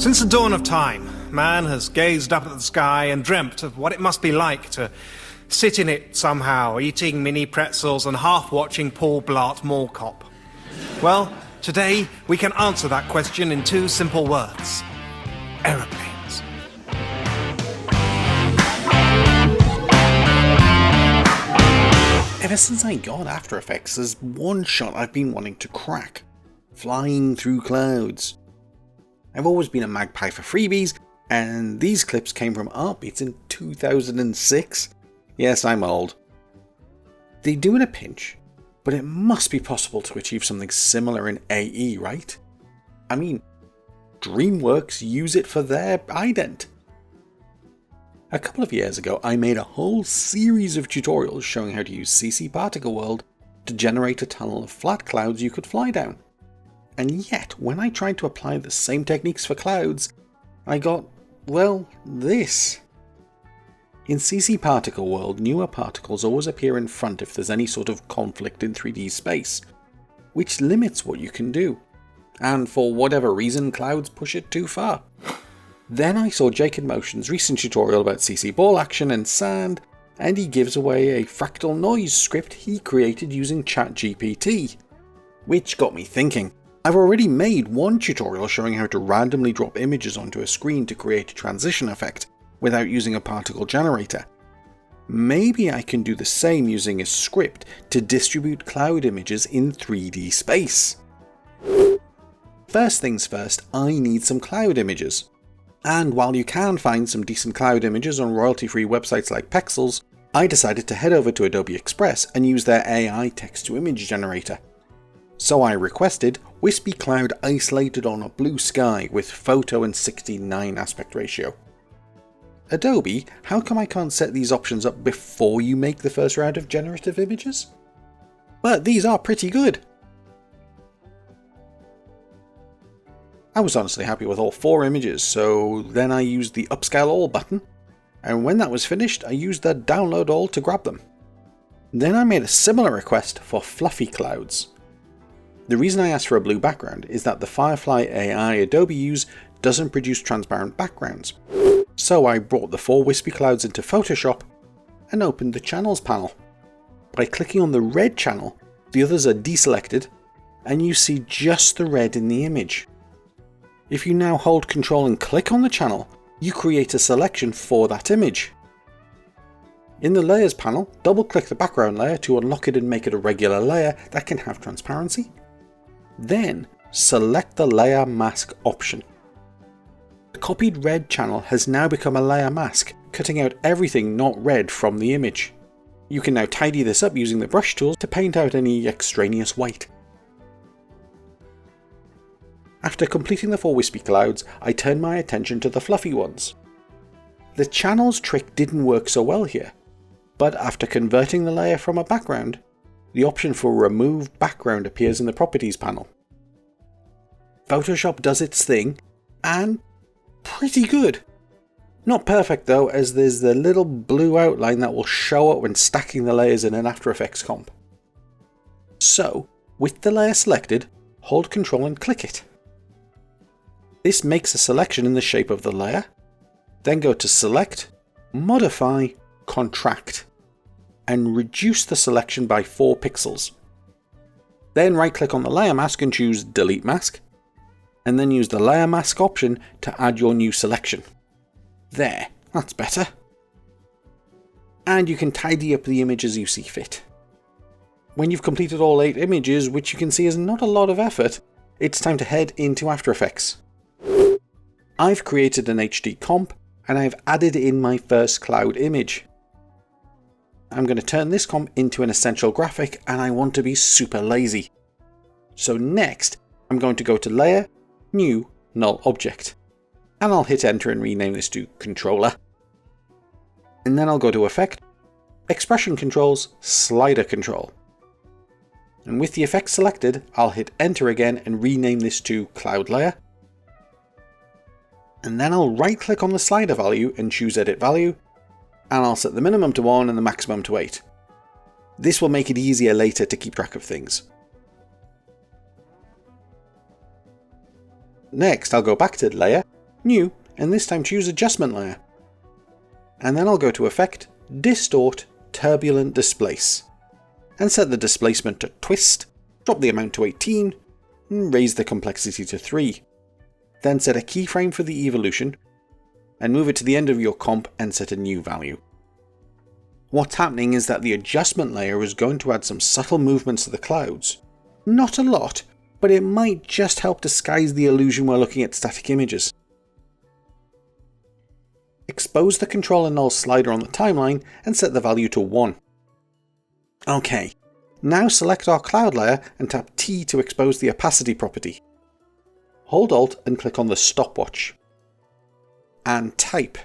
Since the dawn of time, man has gazed up at the sky and dreamt of what it must be like to sit in it somehow, eating mini pretzels and half-watching Paul Blart Mall Cop. Well, today we can answer that question in two simple words. Aeroplanes. Ever since I got After Effects, there's one shot I've been wanting to crack. Flying through clouds. I've always been a magpie for freebies, and these clips came from Artbeats in 2006. Yes, I'm old. They do in a pinch, but it must be possible to achieve something similar in AE, right? I mean, DreamWorks use it for their ident. A couple of years ago, I made a whole series of tutorials showing how to use CC Particle World to generate a tunnel of flat clouds you could fly down. And yet, when I tried to apply the same techniques for clouds, I got, well, this. In CC Particle World, newer particles always appear in front if there's any sort of conflict in 3D space, which limits what you can do. And for whatever reason, clouds push it too far. Then I saw Jake in Motion's recent tutorial about CC ball action and sand, and he gives away a fractal noise script he created using ChatGPT. Which got me thinking. I've already made one tutorial showing how to randomly drop images onto a screen to create a transition effect without using a particle generator. Maybe I can do the same using a script to distribute cloud images in 3D space. First things first, I need some cloud images. And while you can find some decent cloud images on royalty-free websites like Pexels, I decided to head over to Adobe Express and use their AI text-to-image generator. So I requested wispy cloud isolated on a blue sky with photo and 16:9 aspect ratio. Adobe, how come I can't set these options up before you make the first round of generative images? But these are pretty good. I was honestly happy with all 4 images, so then I used the upscale all button, and when that was finished I used the download all to grab them. Then I made a similar request for fluffy clouds. The reason I asked for a blue background is that the Firefly AI Adobe use doesn't produce transparent backgrounds. So I brought the 4 wispy clouds into Photoshop and opened the channels panel. By clicking on the red channel, the others are deselected and you see just the red in the image. If you now hold Ctrl and click on the channel, you create a selection for that image. In the layers panel, double click the background layer to unlock it and make it a regular layer that can have transparency. Then select the layer mask option. The copied red channel has now become a layer mask, cutting out everything not red from the image. You can now tidy this up using the brush tools to paint out any extraneous white. After completing the 4 wispy clouds, I turned my attention to the fluffy ones. The channels trick didn't work so well here, but after converting the layer from a background, the option for Remove Background appears in the Properties panel. Photoshop does its thing, and pretty good. Not perfect though, as there's the little blue outline that will show up when stacking the layers in an After Effects comp. So, with the layer selected, hold Ctrl and click it. This makes a selection in the shape of the layer, then go to Select, Modify, Contract, and reduce the selection by 4 pixels. Then right click on the layer mask and choose Delete Mask, and then use the layer mask option to add your new selection. There, that's better. And you can tidy up the image as you see fit. When you've completed all 8 images, which you can see is not a lot of effort, it's time to head into After Effects. I've created an HD comp and I've added in my first cloud image. I'm going to turn this comp into an essential graphic and I want to be super lazy. So next, I'm going to go to Layer, New, Null Object. And I'll hit enter and rename this to Controller. And then I'll go to Effect, Expression Controls, Slider Control. And with the effect selected, I'll hit enter again and rename this to Cloud Layer. And then I'll right click on the slider value and choose Edit Value. And I'll set the minimum to 1 and the maximum to 8. This will make it easier later to keep track of things. Next, I'll go back to Layer, New, and this time choose Adjustment Layer. And then I'll go to Effect, Distort, Turbulent Displace, and set the displacement to Twist, drop the amount to 18, and raise the complexity to 3. Then set a keyframe for the evolution, and move it to the end of your comp and set a new value. What's happening is that the adjustment layer is going to add some subtle movements to the clouds. Not a lot, but it might just help disguise the illusion we're looking at static images. Expose the controller null slider on the timeline and set the value to 1. OK, now select our cloud layer and tap T to expose the opacity property. Hold Alt and click on the stopwatch. And type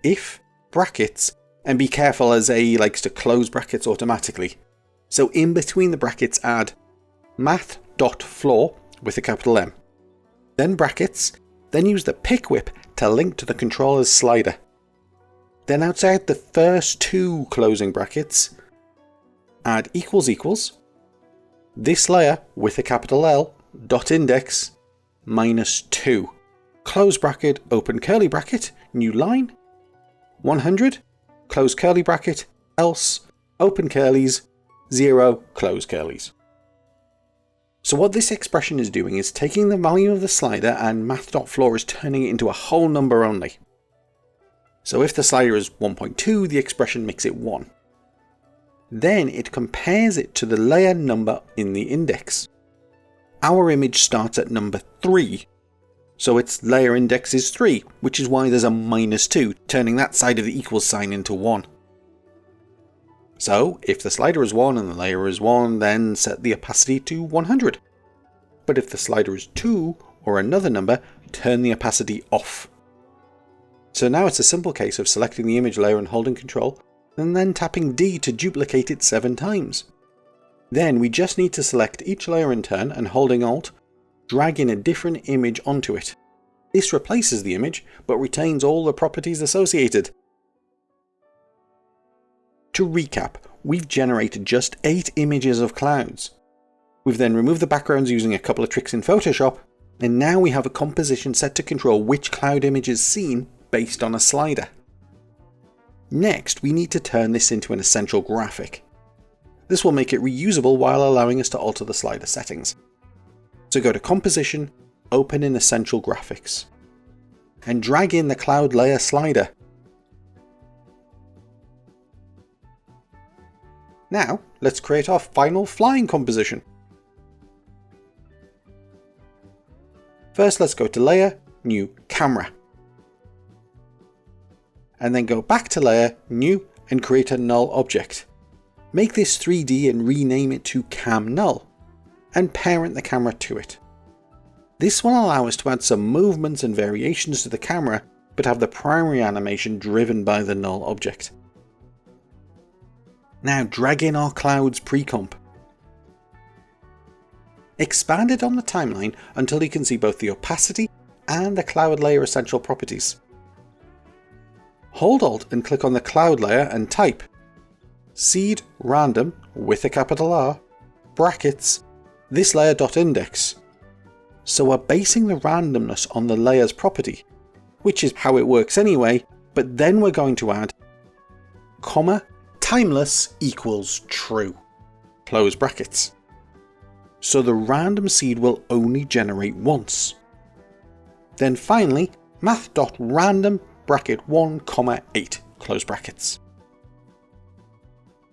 if brackets, and be careful as AE likes to close brackets automatically. So in between the brackets add math.floor with a capital M. Then brackets, then use the pick whip to link to the controller's slider. Then outside the first two closing brackets, add equals equals, this layer with a capital L, dot index, -2. Close bracket, open curly bracket, new line, 100, close curly bracket, else, open curlies, 0, close curlies. So what this expression is doing is taking the value of the slider and math.floor is turning it into a whole number only. So if the slider is 1.2, the expression makes it 1. Then it compares it to the layer number in the index. Our image starts at number 3, so its layer index is 3, which is why there's a -2, turning that side of the equals sign into 1. So if the slider is 1 and the layer is 1, then set the opacity to 100. But if the slider is 2 or another number, turn the opacity off. So now it's a simple case of selecting the image layer and holding Ctrl, and then tapping D to duplicate it 7 times. Then we just need to select each layer in turn and holding Alt, drag in a different image onto it. This replaces the image, but retains all the properties associated. To recap, we've generated just 8 images of clouds. We've then removed the backgrounds using a couple of tricks in Photoshop, and now we have a composition set to control which cloud image is seen based on a slider. Next, we need to turn this into an essential graphic. This will make it reusable while allowing us to alter the slider settings. So go to Composition, open in Essential Graphics, and drag in the cloud layer slider. Now, let's create our final flying composition. First, let's go to Layer, New, Camera. And then go back to Layer, New, and create a null object. Make this 3D and rename it to Cam Null, and parent the camera to it. This will allow us to add some movements and variations to the camera, but have the primary animation driven by the null object. Now drag in our clouds precomp. Expand it on the timeline until you can see both the opacity and the cloud layer essential properties. Hold Alt and click on the cloud layer and type seed random with a capital R, brackets, this layer.index. So we're basing the randomness on the layer's property, which is how it works anyway, but then we're going to add, comma, timeless equals true, close brackets. So the random seed will only generate once. Then finally, math.random bracket 1, 8, close brackets.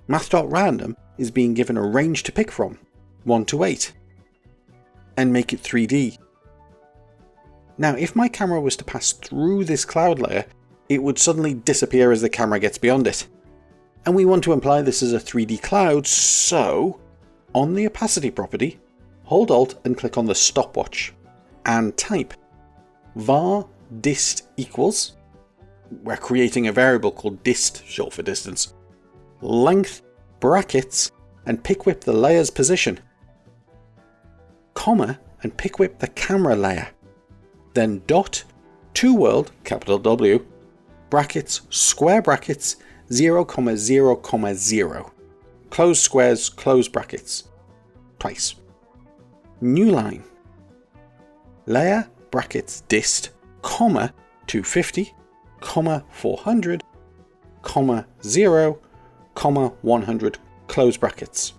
Math.random is being given a range to pick from, 1 to 8, and make it 3D. Now if my camera was to pass through this cloud layer, it would suddenly disappear as the camera gets beyond it. And we want to imply this is a 3D cloud, so on the opacity property, hold Alt and click on the stopwatch, and type var dist equals, we're creating a variable called dist, short for distance, length, brackets, and pick whip the layer's position, comma, and pick whip the camera layer, then dot, to world, capital W, brackets, square brackets, 0, 0, 0, close squares, close brackets, twice. New line, layer, brackets, dist, comma 250, comma 400, comma 0, comma 100, close brackets.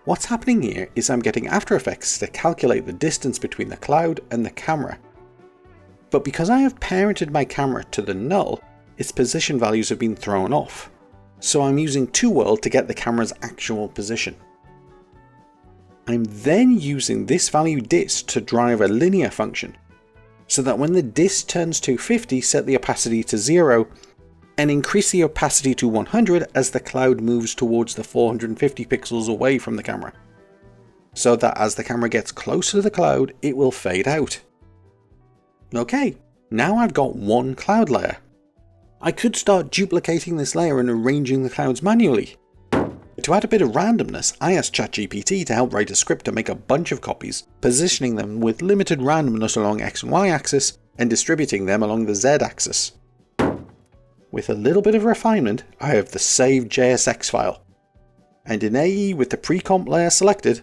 What's happening here is I'm getting After Effects to calculate the distance between the cloud and the camera. But because I have parented my camera to the null, its position values have been thrown off. So I'm using toWorld to get the camera's actual position. I'm then using this value dis to drive a linear function, so that when the dis turns 250, set the opacity to 0, and increase the opacity to 100 as the cloud moves towards the 450 pixels away from the camera, so that as the camera gets closer to the cloud, it will fade out. Okay, now I've got one cloud layer. I could start duplicating this layer and arranging the clouds manually. To add a bit of randomness, I asked ChatGPT to help write a script to make a bunch of copies, positioning them with limited randomness along X and Y axis and distributing them along the Z axis. With a little bit of refinement, I have the saved JSX file. And in AE with the precomp layer selected,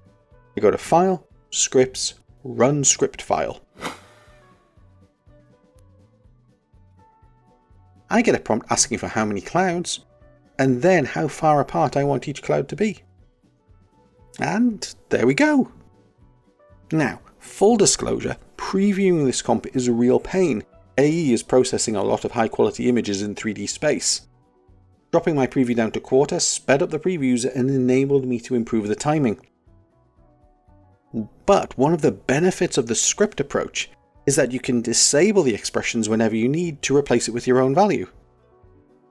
I go to File, Scripts, Run Script File. I get a prompt asking for how many clouds, and then how far apart I want each cloud to be. And there we go. Now, full disclosure, previewing this comp is a real pain. AE is processing a lot of high quality images in 3D space. Dropping my preview down to quarter sped up the previews and enabled me to improve the timing. But one of the benefits of the script approach is that you can disable the expressions whenever you need to replace it with your own value.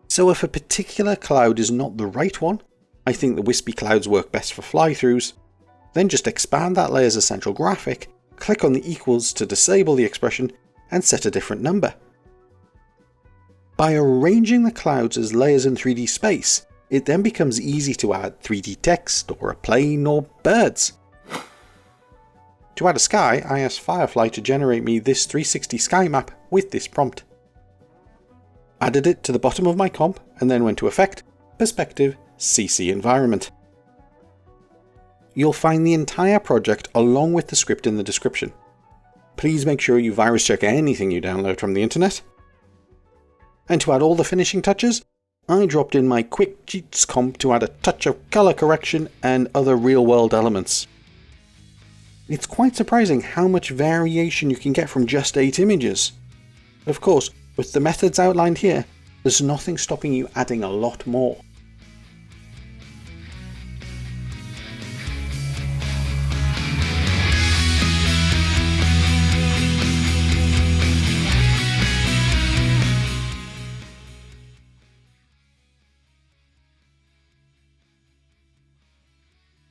So if a particular cloud is not the right one, I think the wispy clouds work best for fly-throughs, then just expand that layer as a central graphic, click on the equals to disable the expression, and set a different number. By arranging the clouds as layers in 3D space, it then becomes easy to add 3D text or a plane or birds. To add a sky, I asked Firefly to generate me this 360 sky map with this prompt. Added it to the bottom of my comp and then went to Effect, Perspective, CC Environment. You'll find the entire project along with the script in the description. Please make sure you virus check anything you download from the internet. And to add all the finishing touches, I dropped in my quick cheats comp to add a touch of color correction and other real world elements. It's quite surprising how much variation you can get from just 8 images. Of course, with the methods outlined here, there's nothing stopping you adding a lot more.